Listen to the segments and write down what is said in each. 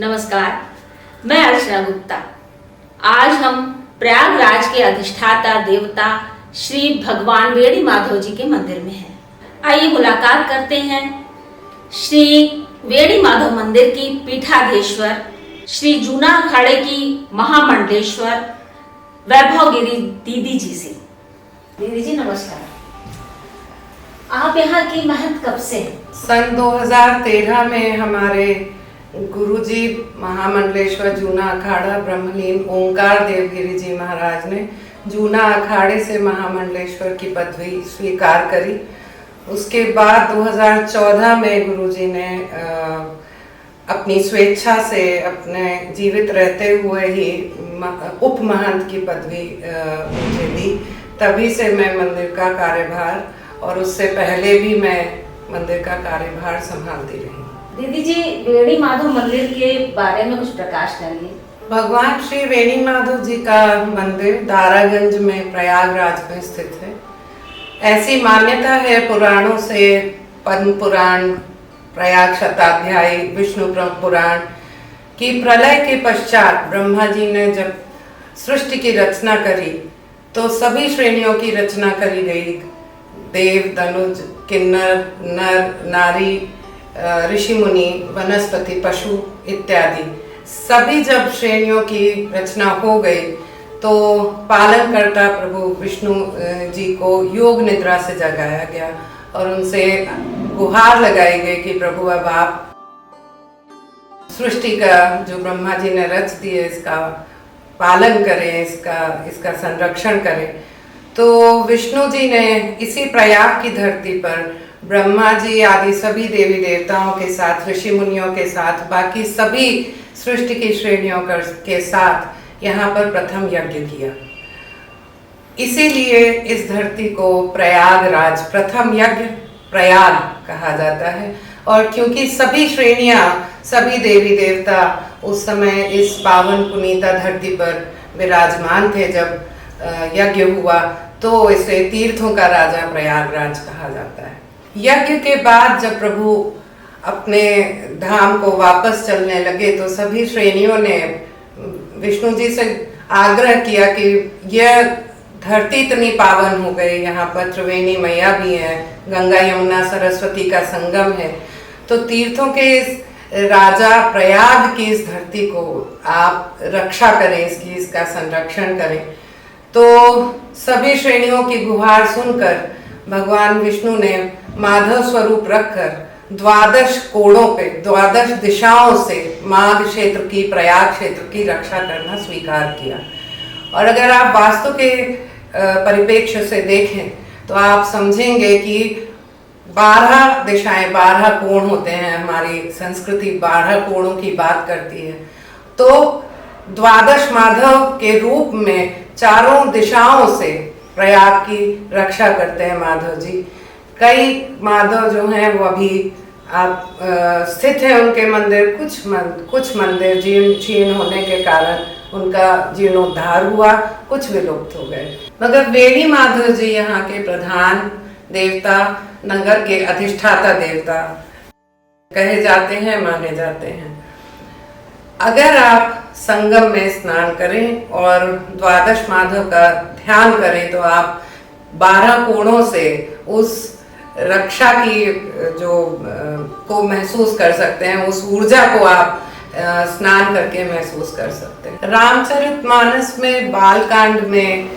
नमस्कार, मैं अर्चना गुप्ता। आज हम प्रयागराज के अधिष्ठाता देवता श्री भगवान वेणी माधव जी के मंदिर में हैं। आइए मुलाकात करते हैं श्री वेणी माधव मंदिर की पीठाधीश्वर, श्री जूना अखाड़े की महामंडलेश्वर वैभव गिरी दीदी जी से। दीदी जी नमस्कार। आप यहाँ की महंत कब से हैं? सन 2013 में हमारे गुरुजी महामंडलेश्वर जूना अखाड़ा ब्रह्मलीन ओंकार देवगिरी जी महाराज ने जूना अखाड़े से महामंडलेश्वर की पदवी स्वीकार करी। उसके बाद 2014 में गुरुजी ने अपनी स्वेच्छा से अपने जीवित रहते हुए ही उप महंत की पदवी मुझे दी। तभी से मैं मंदिर का कार्यभार और उससे पहले भी मैं मंदिर का कार्यभार संभालती रही। दीदी जी, वेणी माधव मंदिर के बारे में कुछ प्रकाश करिए। भगवान श्री वेणी माधव जी का मंदिर दारागंज में प्रयागराज में स्थित है। ऐसी मान्यता है पुराणों से, पद्म पुराण, प्रयाग शताध्यायी, विष्णु पुराण की प्रलय के पश्चात ब्रह्मा जी ने जब सृष्टि की रचना करी तो सभी श्रेणियों की रचना करी गई। देव, दनुज, किन्नर, नर, नारी, ऋषि मुनि, वनस्पति, पशु इत्यादि सभी जब श्रेणियों की रचना हो गई तो पालनकर्ता प्रभु विष्णु जी को योग निद्रा से जगाया गया और उनसे गुहार लगाई गई कि प्रभु अब आप सृष्टि का जो ब्रह्मा जी ने रच दी है इसका पालन करें, इसका संरक्षण करें। तो विष्णु जी ने इसी प्रयाग की धरती पर ब्रह्मा जी आदि सभी देवी देवताओं के साथ, ऋषि मुनियों के साथ, बाकी सभी सृष्टि की श्रेणियों के साथ यहाँ पर प्रथम यज्ञ किया। इसीलिए इस धरती को प्रयागराज, प्रथम यज्ञ प्रयाग कहा जाता है। और क्योंकि सभी श्रेणियाँ, सभी देवी देवता उस समय इस पावन पुनीता धरती पर विराजमान थे जब यज्ञ हुआ, तो इसे तीर्थों का राजा प्रयागराज कहा जाता है। यज्ञ के बाद जब प्रभु अपने धाम को वापस चलने लगे तो सभी श्रेणियों ने विष्णु जी से आग्रह किया कि यह धरती इतनी पावन हो गई, यहाँ पर त्रिवेणी मैया भी है, गंगा यमुना सरस्वती का संगम है, तो तीर्थों के इस राजा प्रयाग की इस धरती को आप रक्षा करें, इसका संरक्षण करें। तो सभी श्रेणियों की गुहार सुनकर भगवान विष्णु ने माधव स्वरूप रखकर 12 कोणों पे, 12 दिशाओं से माघ क्षेत्र की, प्रयाग क्षेत्र की रक्षा करना स्वीकार किया। और अगर आप वास्तु के परिप्रेक्ष्य से देखें तो आप समझेंगे कि 12 दिशाएं, 12 कोण होते हैं। हमारी संस्कृति 12 कोणों की बात करती है। तो 12 माधव के रूप में चारों दिशाओं से प्रयाग की रक्षा करते हैं माधव जी। कई माधव जो हैं वो अभी आप स्थित हैं उनके मंदिर। कुछ मंदिर जीर्ण होने के कारण उनका जीर्णोद्धार हुआ, कुछ विलुप्त हो गए। मगर वेणी माधव जी यहाँ के प्रधान देवता, नगर के अधिष्ठाता देवता कहे जाते हैं, माने जाते हैं। अगर आप संगम में स्नान करें और 12 माधव का ध्यान करें तो आप 12 कोणों से उस रक्षा की जो को महसूस कर सकते हैं, उस ऊर्जा को आप स्नान करके महसूस कर सकते हैं। रामचरितमानस में बालकांड में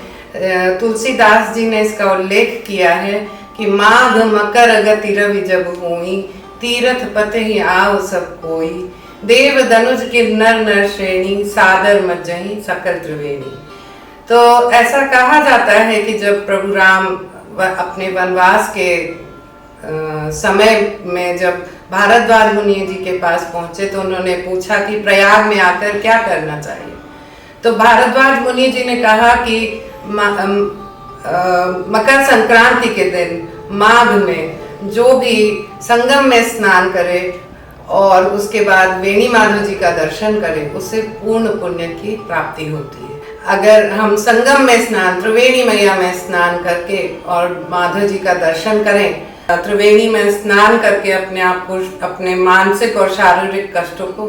तुलसीदास जी ने इसका उल्लेख किया है कि माघ मकर अगति रवि जब हुई, तीरथ पते ही आओ सब कोई, देव दनुज किन्नर नर श्रेणी, सादर मज्जहि सकल त्रिवेणी। तो ऐसा कहा जाता है कि जब प्रभु राम अपने वनवास के समय में जब भारद्वाज मुनि जी के पास पहुंचे तो उन्होंने पूछा कि प्रयाग में आकर क्या करना चाहिए। तो भारद्वाज मुनि जी ने कहा कि मकर संक्रांति के दिन माघ में जो भी संगम में स्नान करे और उसके बाद वेणी माधव जी का दर्शन करें, उससे पूर्ण पुण्य की प्राप्ति होती है। अगर हम संगम में स्नान, त्रिवेणी मैया में स्नान करके और माधव जी का दर्शन करें, त्रिवेणी में स्नान करके अपने आप को, अपने मानसिक और शारीरिक कष्टों को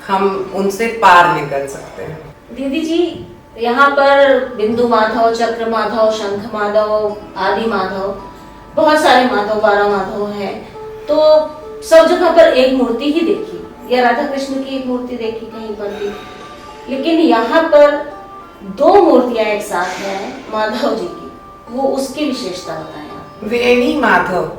हम उनसे पार निकल सकते हैं। दीदी जी, यहाँ पर बिंदु माधव, चक्र माधव, शंख माधव, आदि माधव, बहुत सारे माधव, 12 माधव है, तो सब जगह पर एक मूर्ति ही देखी, या राधा कृष्ण की एक मूर्ति देखी कहीं पर भी, लेकिन यहाँ पर 2 मूर्तियां एक साथ हैं माधव जी की, वो उसकी विशेषता बताएं। वेणी माधव,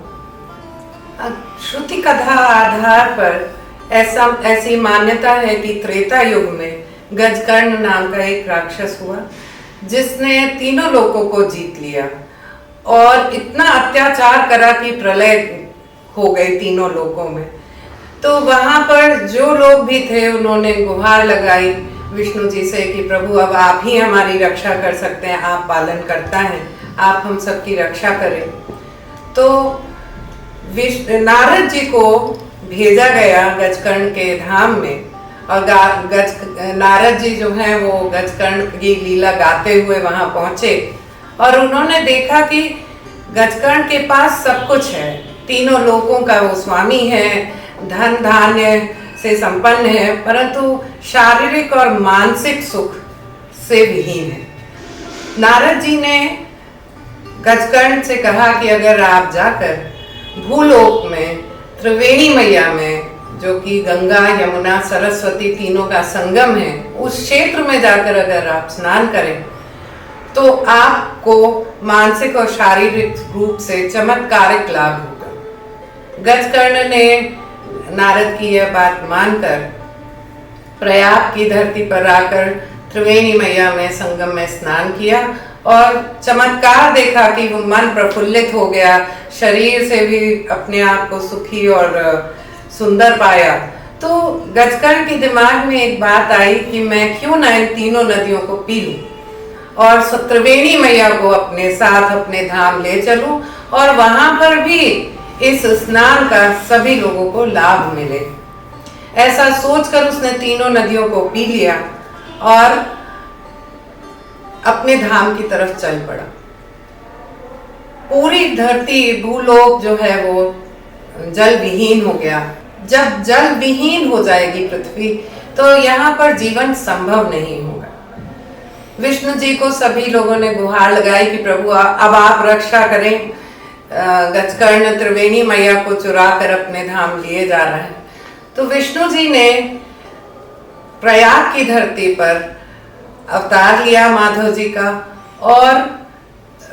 श्रुति कथा आधार पर ऐसी मान्यता है कि त्रेता युग में गजकर्ण नाम का एक राक्षस हुआ जिसने तीनों लोकों को जीत लिया और इतना अत्याचार करा कि प्रलय हो गई तीनों लोकों में। तो वहां पर जो लोग भी थे उन्होंने गुहार लगाई विष्णु जी से कि प्रभु अब आप ही हमारी रक्षा कर सकते हैं, आप पालन करता है, आप हम सबकी रक्षा करें। तो नारद जी को भेजा गया गजकर्ण के धाम में और नारद जी जो हैं वो गजकर्ण की लीला गाते हुए वहां पहुंचे और उन्होंने देखा कि गजकर्ण के पास सब कुछ है, तीनों लोकों का वो स्वामी है, धन धान्य से संपन्न है, परंतु शारीरिक और मानसिक सुख से विहीन है। नारद जी ने गजकर्ण से कहा कि अगर आप जाकर भूलोक में त्रिवेणी मैया में, जो कि गंगा, यमुना, सरस्वती तीनों का संगम है, उस क्षेत्र में जाकर अगर आप स्नान करें तो आपको मानसिक और शारीरिक रूप से चमत्कारिक लाभ होगा। गजकर्ण ने नारद की यह बात मानकर प्रयाग की धरती पर आकर त्रिवेणी मैया में संगम में स्नान किया और चमत्कार देखा कि वो मन प्रफुल्लित हो गया, शरीर से भी अपने आप को सुखी और सुंदर पाया। तो गजकर्ण के दिमाग में एक बात आई कि मैं क्यों ना इन तीनों नदियों को पी लूं और त्रिवेणी मैया को अपने साथ अपने धाम ले चलूं और वहां पर भी इस स्नान का सभी लोगों को लाभ मिले। ऐसा सोचकर उसने तीनों नदियों को पी लिया और अपने धाम की तरफ चल पड़ा। पूरी धरती, भूलोक जो है वो जल विहीन हो गया। जब जल विहीन हो जाएगी पृथ्वी तो यहाँ पर जीवन संभव नहीं होगा। विष्णु जी को सभी लोगों ने गुहार लगाई कि प्रभु अब आप रक्षा करें, गजकर्ण त्रिवेणी मैया को चुरा कर अपने धाम लिए जा रहा है। तो विष्णु जी ने प्रयाग की धरती पर अवतार लिया माधव जी का और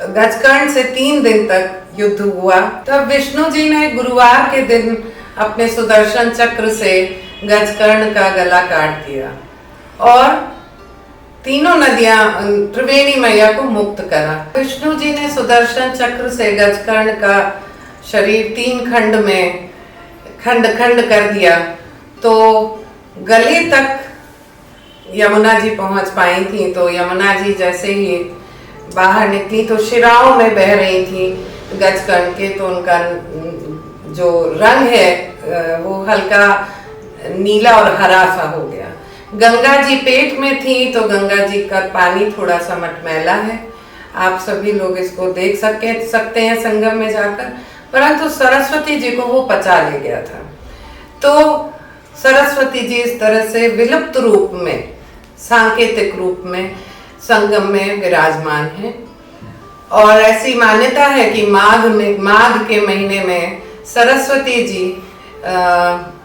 गजकर्ण से 3 दिन तक युद्ध हुआ। तब विष्णु जी ने गुरुवार के दिन अपने सुदर्शन चक्र से गजकर्ण का गला काट दिया और तीनों नदियां त्रिवेणी मैया को मुक्त करा। विष्णु जी ने सुदर्शन चक्र से गजकर्ण का शरीर 3 खंड में खंड कर दिया तो गले तक यमुना जी पहुंच पाई थी। तो यमुना जी जैसे ही बाहर निकली तो शिराओं में बह रही थी गजकर्ण के, तो उनका जो रंग है वो हल्का नीला और हरा सा हो गया। गंगा जी पेट में थी तो गंगा जी का पानी थोड़ा सा मटमैला है, आप सभी लोग इसको देख सकते हैं संगम में जाकर, परंतु सरस्वती जी को वो पचा ले गया था। तो सरस्वती जी इस तरह से विलुप्त रूप में, सांकेतिक रूप में संगम में विराजमान है। और ऐसी मान्यता है कि माघ के महीने में सरस्वती जी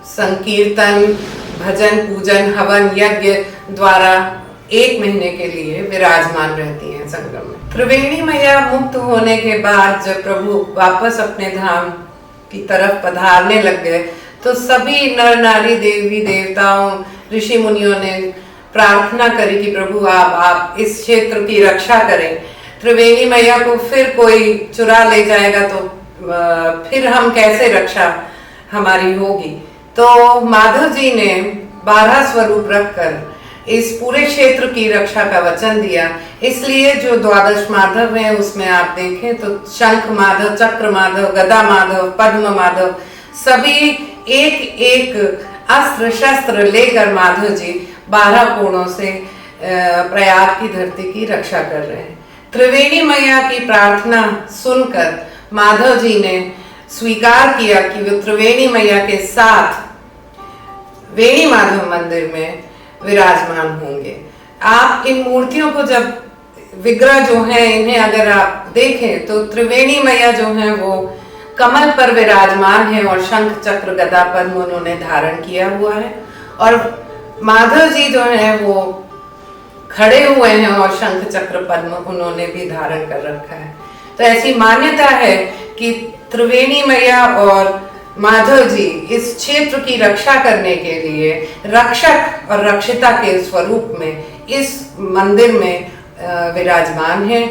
संकीर्तन, भजन, पूजन, हवन, यज्ञ द्वारा 1 महीने के लिए विराजमान रहती हैं संगम में। त्रिवेणी मैया मुक्त होने के बाद जब प्रभु वापस अपने धाम की तरफ पधारने लग गए तो सभी नर नारी, देवी देवताओं, ऋषि मुनियों ने प्रार्थना करी कि प्रभु आप इस क्षेत्र की रक्षा करें। त्रिवेणी मैया को फिर कोई चुरा ले जाएगा तो फिर हम कैसे रक्षा हमारी होगी। तो माधव जी ने 12 स्वरूप रखकर इस पूरे क्षेत्र की रक्षा का वचन दिया। इसलिए जो 12 माधव हैं उसमें आप देखें तो शंख माधव, चक्र माधव, गदा माधव, पद्म माधव, सभी एक एक अस्त्र शस्त्र लेकर माधव जी 12 कोणों से प्रयाग की धरती की रक्षा कर रहे हैं। त्रिवेणी मैया की प्रार्थना सुनकर माधव जी ने स्वीकार किया कि वो त्रिवेणी मैया के साथ वेणी माधव मंदिर में विराजमान होंगे। आप इन मूर्तियों को जब विग्रह जो हैं इन्हें अगर आप देखें तो त्रिवेणी मैया जो हैं वो कमल पर विराजमान है और शंख चक्र गदा पद्म उन्होंने धारण किया हुआ है, और माधव जी जो हैं वो खड़े हुए हैं और शंख चक्र पद्म उन्होंने भी धारण कर रखा है। तो ऐसी मान्यता है कि त्रिवेणी मैया और माधव जी इस क्षेत्र की रक्षा करने के लिए रक्षक और रक्षिता के स्वरूप में इस मंदिर में विराजमान हैं,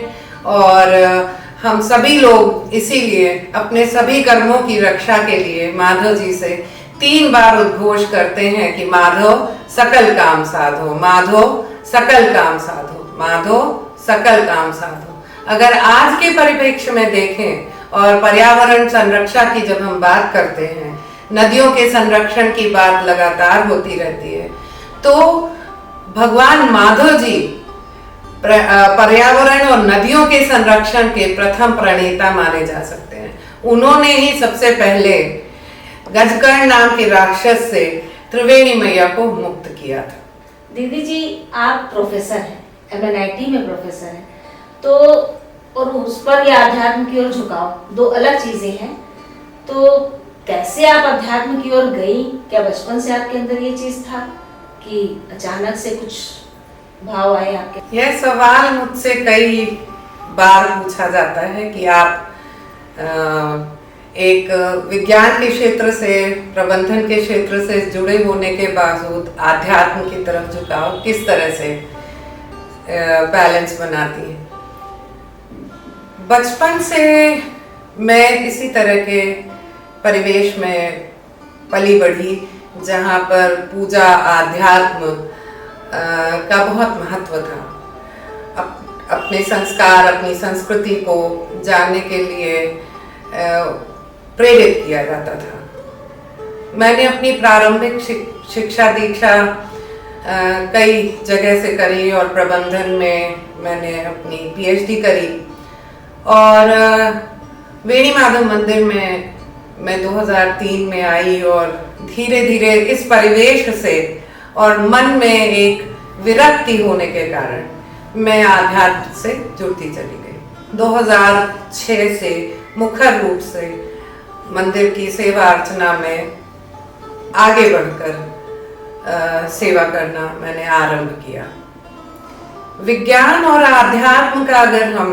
और हम सभी लोग इसीलिए अपने सभी कर्मों की रक्षा के लिए माधव जी से 3 बार उद्घोष करते हैं कि माधव सकल काम साधो, माधव सकल काम साधो, माधव सकल काम साधो। अगर आज के परिप्रेक्ष्य में देखें और पर्यावरण संरक्षण की जब हम बात करते हैं, नदियों के संरक्षण की बात लगातार होती रहती है, तो भगवान माधव जी पर्यावरण और नदियों के संरक्षण के प्रथम प्रणेता माने जा सकते हैं। उन्होंने ही सबसे पहले गजकर्ण नाम के राक्षस से त्रिवेणी मैया को मुक्त किया था। दीदी जी, आप प्रोफेसर हैं, MNIT में प्रोफेसर हैं, तो और उस पर ये अध्यात्म की ओर झुकाव 2 अलग चीजें हैं। तो कैसे आप अध्यात्म की ओर गई? क्या बचपन से आपके अंदर ये चीज था कि अचानक से कुछ भाव आए आपके? यह सवाल मुझसे कई बार पूछा जाता है कि आप एक विज्ञान के क्षेत्र से, प्रबंधन के क्षेत्र से जुड़े होने के बावजूद आध्यात्म की तरफ झुकाव किस तरह से बैलेंस बनाती हैं। बचपन से मैं इसी तरह के परिवेश में पली बढ़ी जहाँ पर पूजा, आध्यात्म का बहुत महत्व था। अपने संस्कार, अपनी संस्कृति को जानने के लिए प्रेरित किया जाता था। मैंने अपनी प्रारंभिक शिक्षा दीक्षा कई जगह से करी और प्रबंधन में मैंने अपनी PhD करी, और वेणी माधव मंदिर में मैं 2003 में आई, और धीरे धीरे इस परिवेश से और मन में एक विरक्ति होने के कारण मैं आध्यात्म से जुड़ती चली गई। 2006 से मुखर रूप से मंदिर की सेवा अर्चना में आगे बढ़कर सेवा करना मैंने आरंभ किया। विज्ञान और आध्यात्म का अगर हम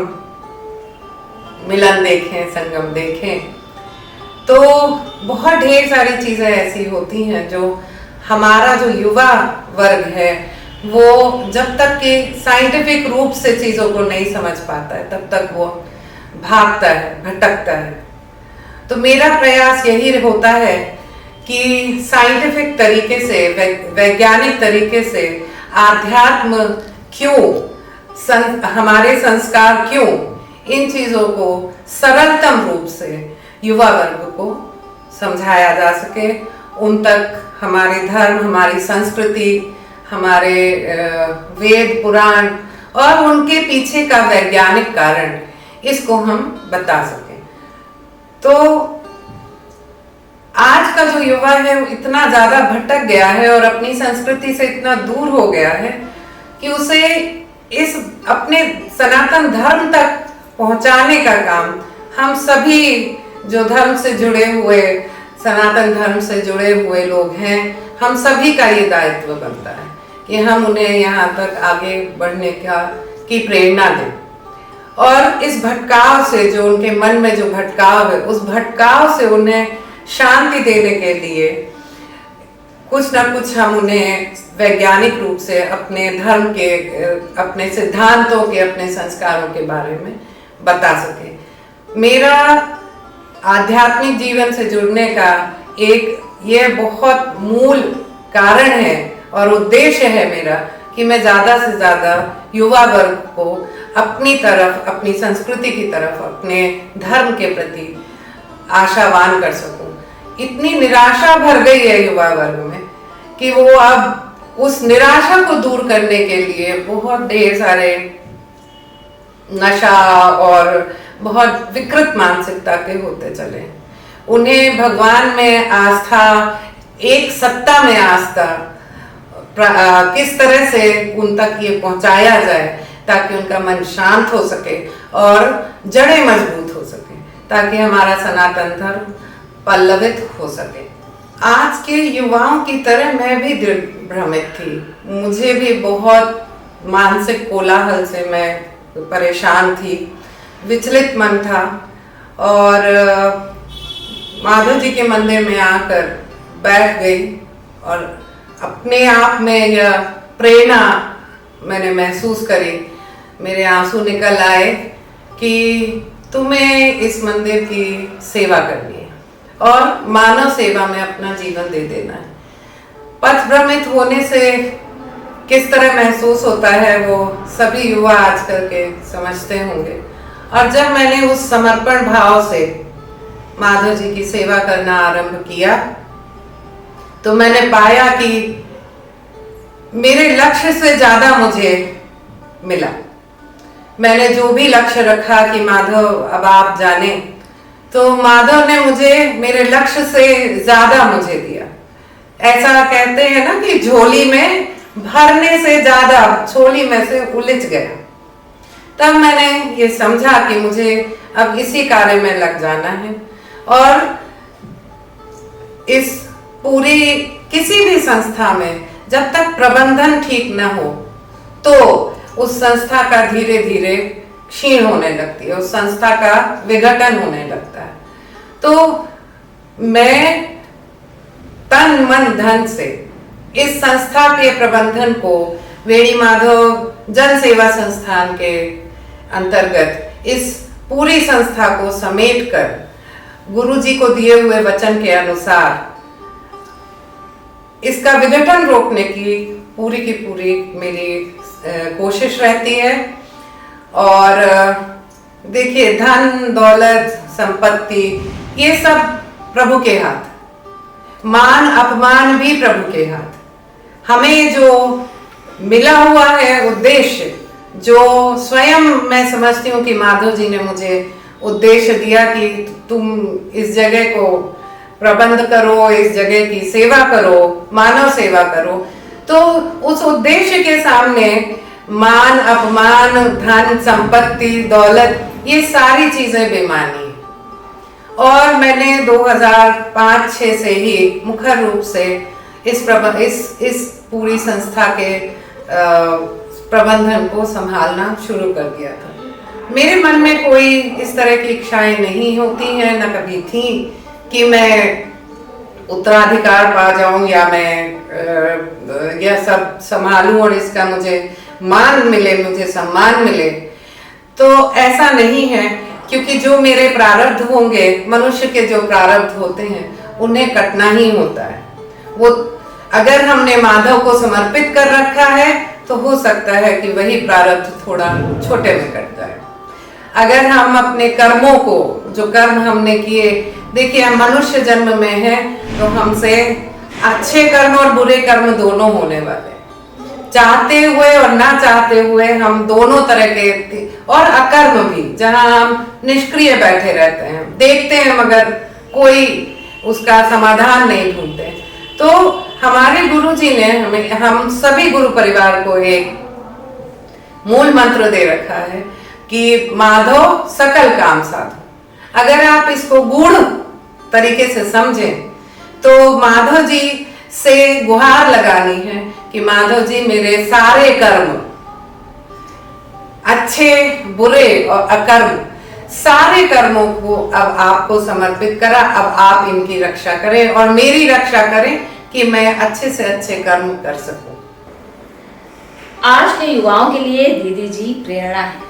मिलन देखें, संगम देखें, तो बहुत ढेर सारी चीजें ऐसी होती हैं जो हमारा जो युवा वर्ग है वो जब तक कि साइंटिफिक रूप से चीजों को नहीं समझ पाता है तब तक वो भागता है, भटकता है। तो मेरा प्रयास यही होता है कि साइंटिफिक तरीके से, वैज्ञानिक तरीके से आध्यात्म क्यों, हमारे संस्कार क्यों, इन चीजों को सरलतम रूप से युवा वर्ग को समझाया जा सके, उन तक हमारे धर्म, हमारी संस्कृति, हमारे वेद पुराण और उनके पीछे का वैज्ञानिक कारण, इसको हम बता सकें। तो आज का जो युवा है वो इतना ज्यादा भटक गया है और अपनी संस्कृति से इतना दूर हो गया है कि उसे इस अपने सनातन धर्म तक पहुंचाने का काम हम सभी जो धर्म से जुड़े हुए, सनातन धर्म से जुड़े हुए लोग हैं, हम सभी का ये दायित्व बनता है कि हम उन्हें यहाँ तक आगे बढ़ने की प्रेरणा दें। और इस भटकाव से, जो उनके मन में जो भटकाव है, उस भटकाव से उन्हें शांति देने के लिए कुछ ना कुछ हम उन्हें वैज्ञानिक रूप से अपने धर्म के, अपने सिद्धांतों के, अपने संस्कारों के बारे में बता सके। मेरा आध्यात्मिक जीवन से जुड़ने का एक ये बहुत मूल कारण है और उद्देश्य है मेरा कि मैं ज़्यादा से ज़्यादा युवा वर्ग को अपनी तरफ, अपनी संस्कृति की तरफ, अपने धर्म के प्रति आशावान कर सकूं। इतनी निराशा भर गई है युवा वर्ग में कि वो अब उस निराशा को दूर करने के लिए बहुत ढेर सारे नशा और बहुत विकृत मानसिकता के होते चले। उन्हें भगवान में आस्था एक सत्ता में आस्था किस तरह से उन तक ये पहुंचाया जाए ताकि उनका मन शांत हो सके और जड़ें मजबूत हो सके, ताकि हमारा सनातन धर्म पल्लवित हो सके। आज के युवाओं की तरह मैं भी भ्रमित थी, मुझे भी बहुत मानसिक कोलाहल से मैं परेशान थी, विचलित मन था। और माधव जी के मंदिर में आकर बैठ गई और अपने आप में यह प्रेरणा मैंने महसूस करी, मेरे आंसू निकल आए कि तुम्हें इस मंदिर की सेवा करनी है और मानव सेवा में अपना जीवन दे देना है। पथ भ्रमित होने से किस तरह महसूस होता है वो सभी युवा आजकल के समझते होंगे। और जब मैंने उस समर्पण भाव से माधव जी की सेवा करना आरंभ किया तो मैंने पाया कि मेरे लक्ष्य से ज्यादा मुझे मिला। मैंने जो भी लक्ष्य रखा कि माधव अब आप जाने, तो माधव ने मुझे मेरे लक्ष्य से ज्यादा मुझे दिया। ऐसा कहते हैं ना कि झोली में भरने से ज्यादा झोली में से उलझ गया। तब मैंने ये समझा कि मुझे अब इसी कार्य में लग जाना है और इस पूरी किसी भी संस्था में जब तक प्रबंधन ठीक न हो तो उस संस्था का धीरे धीरे क्षीण होने लगती है, उस संस्था का विघटन होने लगता है। तो मैं तन मन धन से इस संस्था के प्रबंधन को वेणी माधव जन सेवा संस्थान के अंतर्गत इस पूरी संस्था को समेटकर गुरु जी को दिए हुए वचन के अनुसार इसका विघटन रोकने की पूरी मेरी कोशिश रहती है। और देखिए, धन दौलत संपत्ति ये सब प्रभु के हाथ, मान अपमान भी प्रभु के हाथ। हमें जो मिला हुआ है उद्देश्य, जो स्वयं मैं समझती हूँ कि माधव जी ने मुझे उद्देश्य दिया कि तुम इस जगह को प्रबंध करो, इस जगह की सेवा करो, मानव सेवा करो, तो उस उद्देश्य के सामने मान अपमान धन संपत्ति दौलत ये सारी चीजें बेमानी है। और मैंने 2005-06 से ही मुख्य रूप से इस पूरी संस्था के प्रबंधन को संभालना शुरू कर दिया था। मेरे मन में कोई इस तरह की इच्छाएं नहीं होती हैं, न कभी थी कि मैं उत्तराधिकार पा जाऊं या मैं यह सब संभालूं और इसका मुझे मान मिले, मुझे सम्मान मिले। तो ऐसा नहीं है, क्योंकि जो मेरे प्रारब्ध होंगे, मनुष्य के जो प्रारब्ध होते हैं उन्हें कटना ही होता है। वो अगर हमने माधव को समर्पित कर रखा है तो हो सकता है कि वही प्रारब्ध थोड़ा छोटे में कट जाए। अगर हम अपने कर्मों को, जो कर्म हमने किए, देखिए हम मनुष्य जन्म में है तो हमसे अच्छे कर्म और बुरे कर्म दोनों होने वाले, चाहते हुए और ना चाहते हुए हम दोनों तरह के, और अकर्म भी, जहां हम निष्क्रिय बैठे रहते हैं, देखते हैं मगर कोई उसका समाधान नहीं ढूंढते। तो हमारे गुरुजी ने हमें, हम सभी गुरु परिवार को एक मूल मंत्र दे रखा है कि माधव सकल काम साधो। अगर आप इसको गूढ़ तरीके से समझें तो माधव जी से गुहार लगानी है कि माधव जी मेरे सारे कर्म, अच्छे बुरे और अकर्म, सारे कर्मों को अब आपको समर्पित करा। अब आप इनकी रक्षा करें और मेरी रक्षा करें कि मैं अच्छे से अच्छे कर्म कर सकूं। आज के युवाओं के लिए दीदी जी प्रेरणा है।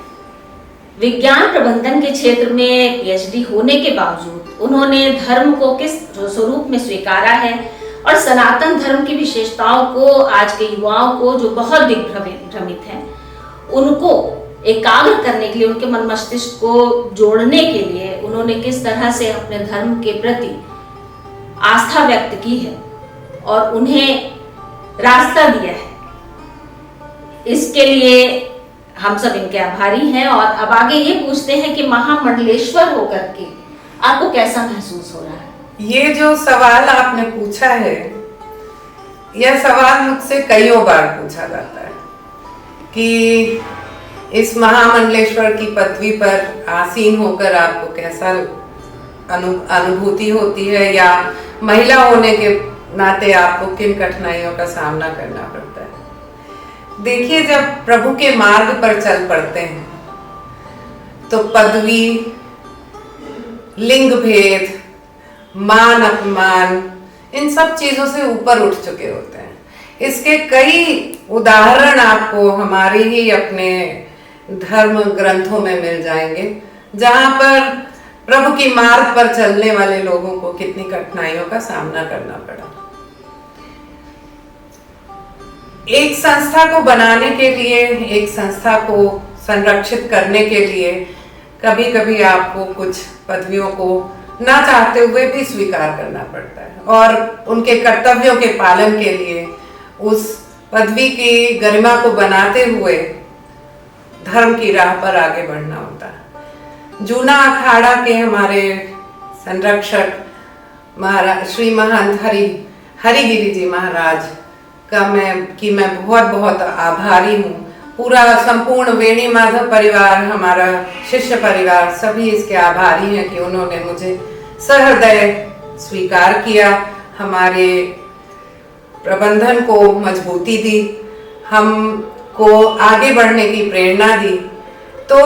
विज्ञान प्रबंधन के क्षेत्र में पीएचडी होने के बावजूद उन्होंने धर्म को किस स्वरूप में स्वीकारा है और सनातन धर्म की विशेषताओं को आज के युवाओं को जो बहुत दिग्भ्रमित हैं उनको एकाग्र करने के लिए, उनके मन मस्तिष्क को जोड़ने के लिए उन्होंने किस तरह से अपने धर्म के प्रति आस्था व्यक्त की है और उन्हें रास्ता दिया है, इसके लिए हम सब इनके आभारी हैं। और अब आगे ये पूछते हैं कि महामंडलेश्वर होकर के आपको कैसा महसूस हो रहा है? ये जो सवाल आपने पूछा है यह सवाल मुझसे कईयों बार पूछा जाता है कि इस महामंडलेश्वर की पदवी पर आसीन होकर आपको कैसा अनुभूति होती है, या महिला होने के नाते आपको किन कठिनाइयों का सामना करना पड़ता है। देखिए, जब प्रभु के मार्ग पर चल पड़ते हैं तो पदवी, लिंग भेद, मान अपमान, इन सब चीजों से ऊपर उठ चुके होते हैं। इसके कई उदाहरण आपको हमारे ही अपने धर्म ग्रंथों में मिल जाएंगे, जहां पर प्रभु की मार्ग पर चलने वाले लोगों को कितनी कठिनाइयों का सामना करना पड़ा। एक संस्था को बनाने के लिए, एक संस्था को संरक्षित करने के लिए कभी कभी आपको कुछ पदवियों को ना चाहते हुए भी स्वीकार करना पड़ता है, और उनके कर्तव्यों के पालन के लिए उस पदवी की गरिमा को बनाते हुए धर्म की राह पर आगे बढ़ना होता है। जूना अखाड़ा के हमारे संरक्षक महाराज श्री महंत हरिगिरी जी महाराज का मैं बहुत बहुत आभारी हूँ। पूरा संपूर्ण वेणी माधव परिवार, हमारा शिष्य परिवार, सभी इसके आभारी हैं कि उन्होंने मुझे सहृदय स्वीकार किया, हमारे प्रबंधन को मजबूती दी, हमको आगे बढ़ने की प्रेरणा दी। तो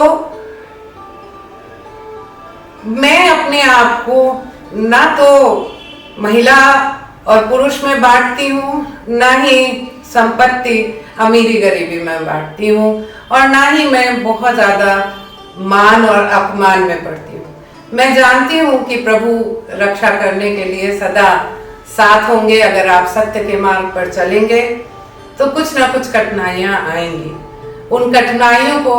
मैं अपने आप को ना तो महिला और पुरुष में बांटती हूँ, ना ही संपत्ति अमीरी गरीबी में बांटती हूँ, और ना ही मैं बहुत ज्यादा मान और अपमान में पड़ती हूँ। मैं जानती हूँ कि प्रभु रक्षा करने के लिए सदा साथ होंगे। अगर आप सत्य के मार्ग पर चलेंगे तो कुछ ना कुछ कठिनाइयां आएंगी। उन कठिनाइयों को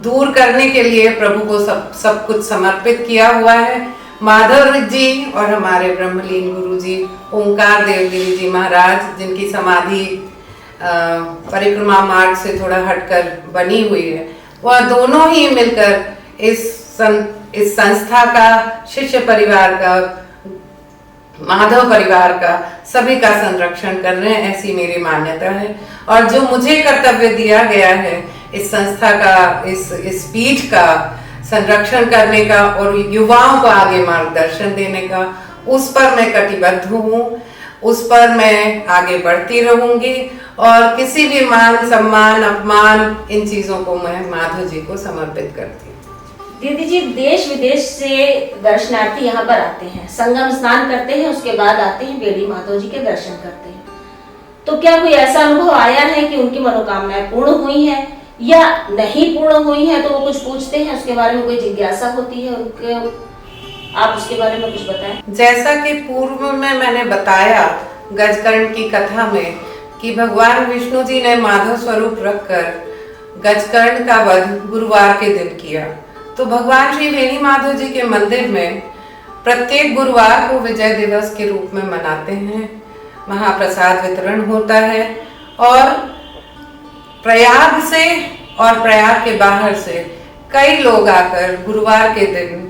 दूर करने के लिए प्रभु को सब कुछ समर्पित किया हुआ है। माधव जी और हमारे ब्रह्मलीन गुरु जी ओंकार देवगिरी जी महाराज, जिनकी समाधि परिक्रमा मार्ग से थोड़ा हटकर बनी हुई है, वह दोनों ही मिलकर इस संस्था का, शिष्य परिवार का, माधव परिवार का, सभी का संरक्षण कर रहे हैं, ऐसी मेरी मान्यता है। और जो मुझे कर्तव्य दिया गया है इस संस्था का, इस पीठ का संरक्षण करने का और युवाओं को आगे मार्गदर्शन देने का, उस पर मैं कटिबद्ध हूँ, उस पर मैं आगे बढ़ती रहूंगी, और किसी भी मान सम्मान अपमान इन चीजों को मैं माधव जी को समर्पित करती हूँ। दीदी जी, देश विदेश से दर्शनार्थी यहाँ पर आते हैं, संगम स्नान करते हैं, उसके बाद आते हैं बेड़ी माधव जी के दर्शन करते हैं। तो क्या कोई ऐसा अनुभव आया है कि उनकी मनोकामनाएं पूर्ण हुई है या नहीं पूर्ण हुई है, तो वो कुछ पूछते हैं, उसके बारे में कोई जिज्ञासा होती है उनके, आप उसके बारे में कुछ बताएं। जैसा कि पूर्व में मैंने बताया गजकर्ण की कथा में कि भगवान विष्णु जी ने माधव स्वरूप रखकर गजकर्ण का वध गुरुवार के दिन किया, तो भगवान श्री वेणी माधव जी के मंदिर में प्रत्येक गुरुवार को विजय दिवस के रूप में मनाते हैं। महाप्रसाद वितरण होता है, और प्रयाग से और प्रयाग के बाहर से कई लोग आकर गुरुवार के दिन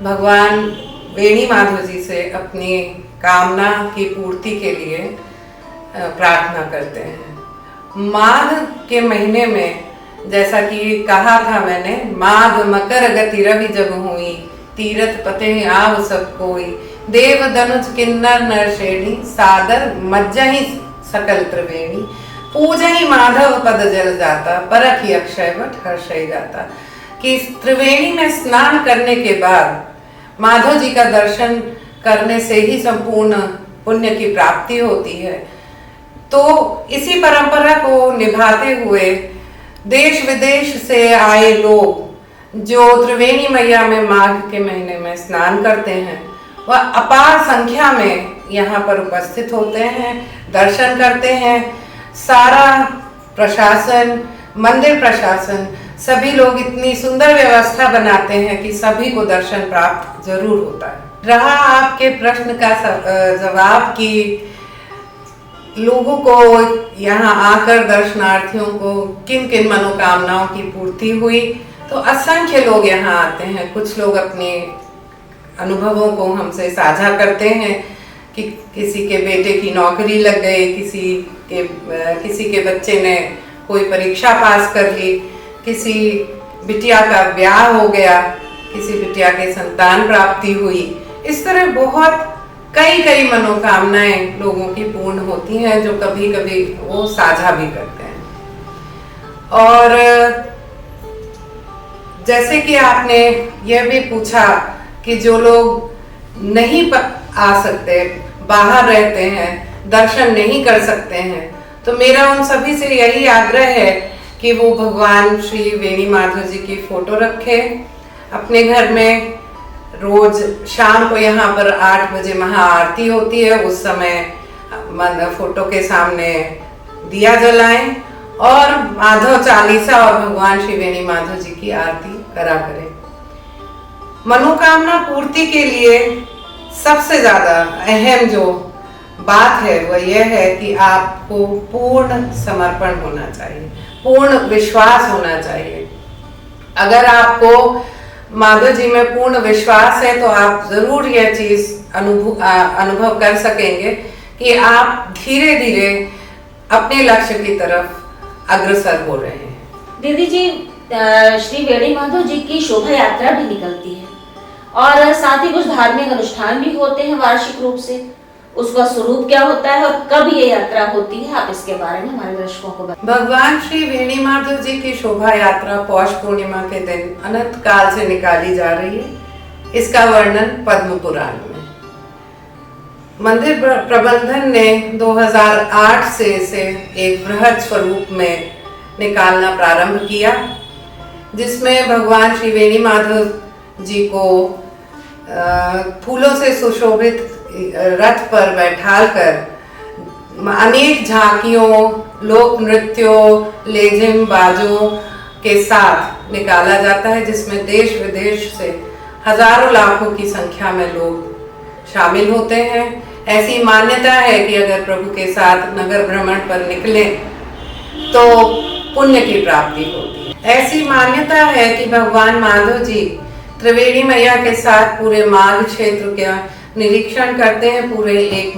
भगवान वेणी माधव जी से अपनी कामना की पूर्ति के लिए प्रार्थना करते हैं। माघ के महीने में, जैसा कि कहा था मैंने, माघ मकर गति रवि जब हुई, तीरथ पते आव सब कोई, देव धनुष किन्नर नर श्रेणी, सादर मज्जहि सकल त्रिवेणी, पूजहि माधव पद जल जाता, परखि अक्षय वट हर्षय गाता। कि त्रिवेणी में स्नान करने के बाद माधव जी का दर्शन करने से ही संपूर्ण पुण्य की प्राप्ति होती है। तो इसी परंपरा को निभाते हुए देश विदेश से आए लोग जो त्रिवेणी मैया में माघ के महीने में स्नान करते हैं, वह अपार संख्या में यहाँ पर उपस्थित होते हैं, दर्शन करते हैं। सारा प्रशासन, मंदिर प्रशासन, सभी लोग इतनी सुंदर व्यवस्था बनाते हैं कि सभी को दर्शन प्राप्त जरूर होता है। रहा आपके प्रश्न का जवाब कि लोगों को यहाँ आकर, दर्शनार्थियों को किन किन मनोकामनाओं की पूर्ति हुई, तो असंख्य लोग यहाँ आते हैं। कुछ लोग अपने अनुभवों को हमसे साझा करते हैं कि किसी के बेटे की नौकरी लग गई, किसी कि किसी के बच्चे ने कोई परीक्षा पास कर ली, किसी बिटिया का ब्याह हो गया, किसी बिटिया के संतान प्राप्ति हुई। इस तरह बहुत कई मनोकामनाएं लोगों की पूर्ण होती हैं, जो कभी कभी वो साझा भी करते हैं। और जैसे कि आपने यह भी पूछा कि जो लोग नहीं आ सकते, बाहर रहते हैं, दर्शन नहीं कर सकते हैं, तो मेरा उन सभी से यही आग्रह है कि वो भगवान श्री वेणी माधव जी की फोटो रखे अपने घर में। रोज शाम को यहाँ पर 8 बजे महाआरती होती है, उस समय फोटो के सामने दिया जलाएं और माधव चालीसा और भगवान श्री वेणी माधव जी की आरती करा करें। मनोकामना पूर्ति के लिए सबसे ज्यादा अहम जो बात है वह यह है कि आपको पूर्ण समर्पण होना चाहिए, पूर्ण विश्वास होना चाहिए। अगर आपको माधव जी में पूर्ण विश्वास है तो आप जरूर यह चीज अनुभव कर सकेंगे कि आप धीरे धीरे अपने लक्ष्य की तरफ अग्रसर हो रहे हैं। दीदी जी, श्री वेणी माधव जी की शोभा यात्रा भी निकलती है और साथ ही कुछ धार्मिक अनुष्ठान भी होते हैं वार्षिक रूप से। उसका स्वरूप क्या होता है और कब ये यात्रा होती है, आप इसके बारे में हमारे दर्शकों को बताएं। भगवान श्री वेणी माधव जी की शोभा यात्रा पौष पूर्णिमा के दिन अनंत काल से निकाली जा रही है। इसका वर्णन पद्म पुराण में। मंदिर प्रबंधन ने 2008 से इसे एक बृहद स्वरूप में निकालना प्रारंभ किया, जिसमें भगवान श्री वेणी माधव जी को फूलों से सुशोभित रथ पर बैठालकर अनेक झांकियों, लोक नृत्यों, लेझिम बाजों के साथ निकाला जाता है, जिसमें देश विदेश से हजारों लाखों की संख्या में लोग शामिल होते हैं। ऐसी मान्यता है कि अगर प्रभु के साथ नगर भ्रमण पर निकले तो पुण्य की प्राप्ति होती है। ऐसी मान्यता है कि भगवान माधव जी त्रिवेणी मैया के साथ पूरे माघ क्षेत्र का निरीक्षण करते हैं पूरे एक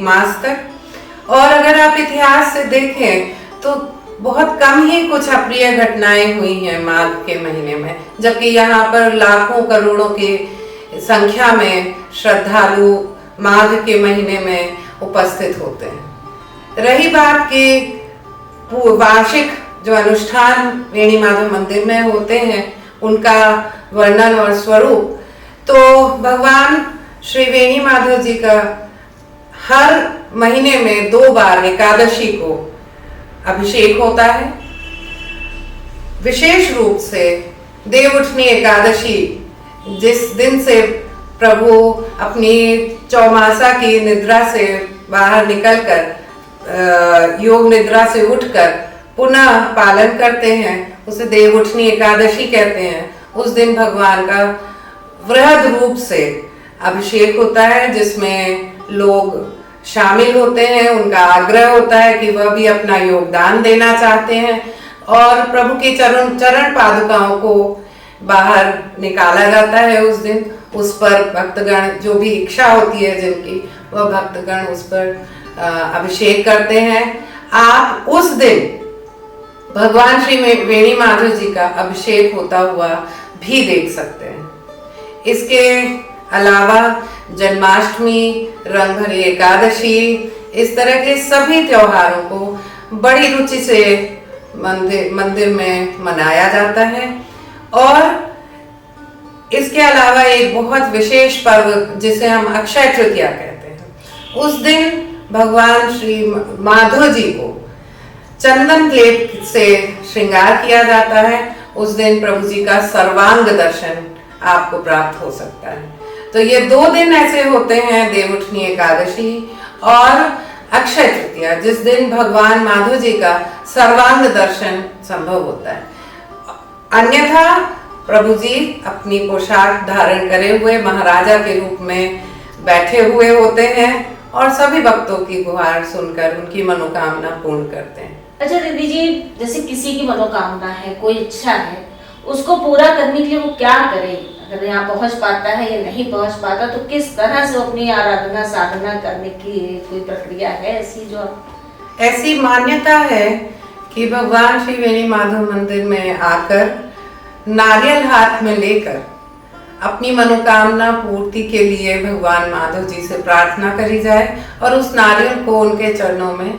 मास तक। और अगर आप इतिहास से देखें तो बहुत कम ही कुछ अप्रिय घटनाएं हुई हैं माघ के महीने में, जबकि यहाँ पर लाखों करोड़ों की संख्या में श्रद्धालु माघ के महीने में उपस्थित होते हैं। रही बात की वार्षिक जो अनुष्ठान वेणी माधव मंदिर में होते हैं उनका वर्णन और स्वरूप, तो भगवान श्री वेणी माधव जी का हर महीने में 2 बार एकादशी को अभिषेक होता है। विशेष रूप से देवउठनी एकादशी, जिस दिन से प्रभु अपनी चौमासा की निद्रा से बाहर निकलकर योग निद्रा से उठकर पुनः पालन करते हैं, उसे देवउठनी एकादशी कहते हैं। उस दिन भगवान का वृहद रूप से अभिषेक होता है, जिसमें लोग शामिल होते हैं। उनका आग्रह होता है कि वह भी अपना योगदान देना चाहते हैं और प्रभु की चरण पादुकाओं को बाहर निकाला जाता है उस दिन। उस पर भक्तगण, जो भी इच्छा होती है जिनकी, वह भक्तगण उस पर अभिषेक करते हैं। आप उस दिन भगवान श्री वेणी माधव जी का अभिषेक होता हुआ भी देख सकते हैं। इसके अलावा जन्माष्टमी, रंगभरी एकादशी, इस तरह के सभी त्योहारों को बड़ी रुचि से मंदिर में मनाया जाता है। और इसके अलावा एक बहुत विशेष पर्व जिसे हम अक्षय तृतीया कहते हैं, उस दिन भगवान श्री माधव जी को चंदन लेप से श्रृंगार किया जाता है। उस दिन प्रभु जी का सर्वांग दर्शन आपको प्राप्त हो सकता है। तो ये 2 दिन ऐसे होते हैं, देवउठनी एकादशी और अक्षय तृतीया, जिस दिन भगवान माधव जी का सर्वांग दर्शन संभव होता है। अन्यथा प्रभु जी अपनी पोशाक धारण करे हुए महाराजा के रूप में बैठे हुए होते हैं और सभी भक्तों की गुहार सुनकर उनकी मनोकामना पूर्ण करते हैं। अच्छा दीदी जी, जैसे किसी की मनोकामना है, कोई इच्छा है, उसको पूरा करने के लिए वो क्या करे? अगर यहाँ पहुँच पाता है या नहीं पहुँच पाता, तो किस तरह से अपनी आराधना साधना करने की कोई प्रक्रिया है ऐसी जो? ऐसी मान्यता है कि भगवान श्री वेणी माधव मंदिर में आकर नारियल हाथ में लेकर अपनी मनोकामना पूर्ति के लिए भगवान माधव जी से प्रार्थना करी जाए और उस नारियल को उनके चरणों में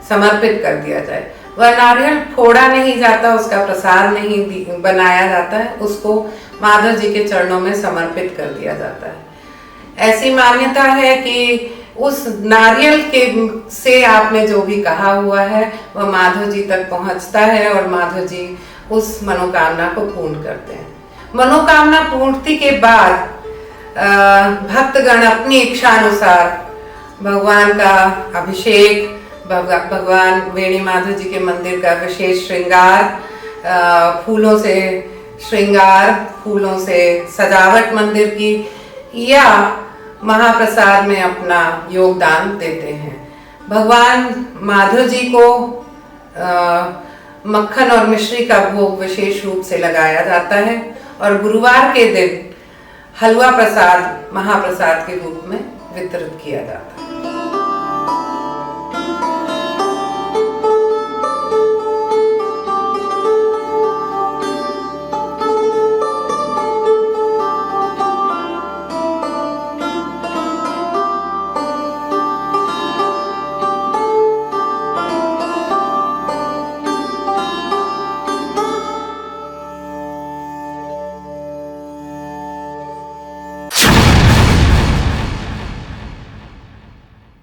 समर्पित कर दिया जाए। वह नारियल फोड़ा नहीं जाता, उसका प्रसाद नहीं बनाया जाता है, उसको माधव जी के चरणों में समर्पित कर दिया जाता है। ऐसी मान्यता है कि उस नारियल के से आपने जो भी कहा हुआ है वह माधव जी तक पहुंचता है और माधव जी उस मनोकामना को पूर्ण करते हैं। मनोकामना पूर्ति के बाद भक्तगण अपनी इच्छा अनुसार भगवान का अभिषेक, भगवान वेणी माधव जी के मंदिर का विशेष श्रृंगार, फूलों से श्रृंगार, फूलों से सजावट मंदिर की, या महाप्रसाद में अपना योगदान देते हैं। भगवान माधव जी को मक्खन और मिश्री का भोग विशेष रूप से लगाया जाता है और गुरुवार के दिन हलवा प्रसाद महाप्रसाद के रूप में वितरित किया जाता है।